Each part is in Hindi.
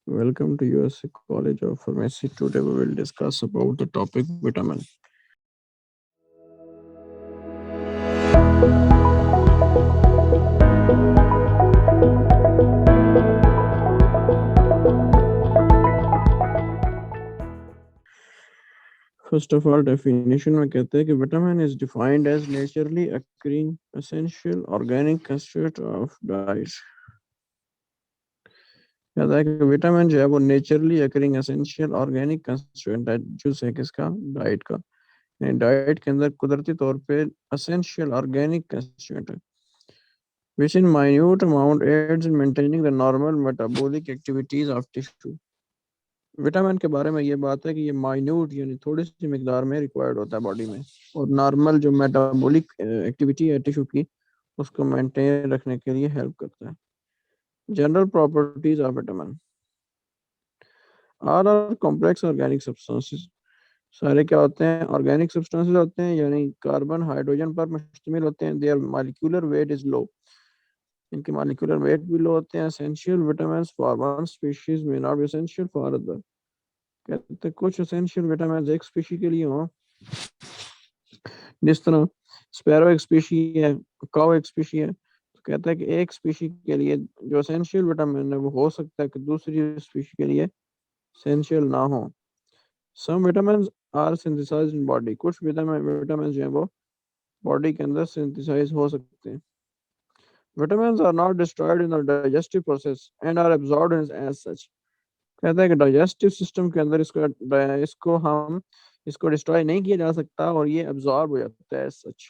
Welcome to USA College of Pharmacy. Today we will discuss about the topic vitamin. First of all, definition में कहते हैं कि vitamin is defined as naturally occurring essential organic constituent of diet. कहता है कि विटामिन जो है वो naturally occurring essential organic constituent है जूस है किसका डाइट का डाइट के अंदर कुदरती तौर पे एसेंशियल ऑर्गेनिक कंस्टिट्यूएंट है which in minute amount aids in maintaining the normal metabolic activities of tissue. Vitamin के बारे में ये बात है कि ये माइन्यूट यानी थोड़ी सी मिकदार में रिक्वायर्ड होता है बॉडी में और नॉर्मल जो मेटाबॉलिक एक्टिविटी है टिश्यू की उसको मेंटेन रखने के लिए हेल्प करता है. General properties of vitamin are complex organic substances. सारे क्या होते हैं ऑर्गेनिक सब्सटेंसेस होते हैं यानी कार्बन हाइड्रोजन पर मुश्तमिल होते हैं. Their molecular weight is low. इनके मॉलिक्यूलर वेट भी लो होते हैं. Essential vitamin for one species में नॉट एसेंशियल फॉर अदर. कहते हैं कुछ एसेंशियल विटामिन एक स्पीशी के लिए हो जिस तरह स्पैरो एक स्पीशी है काउ एक स्पीशी है तो कहता है कि एक स्पीशी के लिए जो एसेंशियल विटामिन है वो हो सकता है कि दूसरी स्पीशी के लिए एसेंशियल ना हो. Some vitamin are synthesized in body. कुछ विटामिन जो है वो बॉडी के अंदर सिंथेसाइज हो सकते हैं. Vitamin are not destroyed in the digestive process and are absorbed as such. कहता है कि डाइजेस्टिव सिस्टम के अंदर इसको डिस्ट्रॉय नहीं किया जा सकता और ये एब्सॉर्ब हो जाता है as such.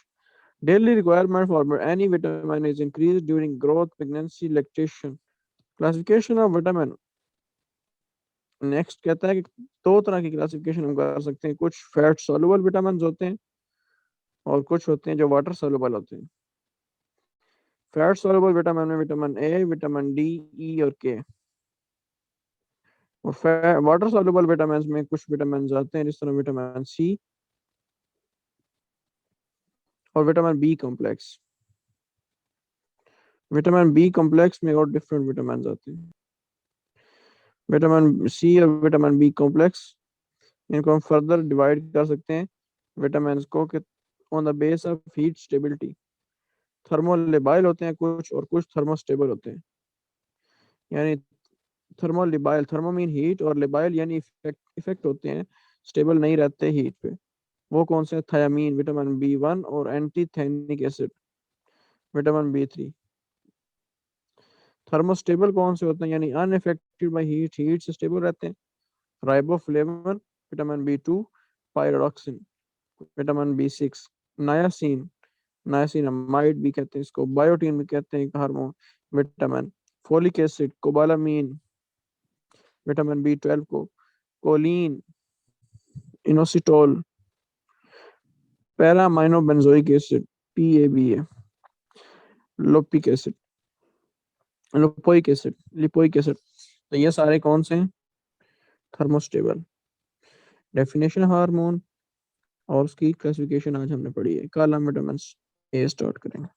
Daily requirement for any vitamin is increase during growth pregnancy lactation. Classification of vitamin. Next कहता है कि दो तरह की क्लासिफिकेशन हम कर सकते हैं. कुछ फैट सॉल्युबल विटामिन होते हैं और कुछ होते हैं जो वाटर सॉल्युबल होते हैं. फैट सॉल्युबल विटामिन में vitamin A vitamin D E और के. और वाटर सॉल्युबल विटामिन में कुछ विटामिन आते हैं जिस तरह विटामिन सी और vitamin B complex. Vitamin B complex में और डिफरेंट विटामिन आते हैं. विटामिन सी और विटामिन बी कॉम्प्लेक्स इनको हम फर्दर डिवाइड कर सकते हैं विटामिन को कि on the base of heat stability. Thermolabile होते हैं कुछ और कुछ थर्मोस्टेबल होते हैं. यानी थर्मोलिबाइल थर्मो मीन हीट और लिबाइल यानी इफेक्ट होते हैं स्टेबल नहीं रहते हीट पे. वो कौन से थायामीन विटामिन बी वन और pantothenic acid vitamin B three. Thermostable कौन से होते हैं यानी अनइफेक्टेड बाय हीट हीट से स्टेबल रहते हैं. Riboflavin vitamin B two pyridoxine vitamin B six niacin niacinamide भी कहते हैं इसको. बायोटीन भी कहते हैं hormone vitamin. Folic acid cobalamin vitamin B twelve को. Choline inositol paraaminobenzoic acid PABA. Lipoic acid lipoic acid. तो ये सारे कौन से हैं थर्मोस्टेबल. डेफिनेशन हार्मोन और उसकी क्लासिफिकेशन आज हमने पढ़ी है. कल हम विटामिन ए स्टार्ट करेंगे.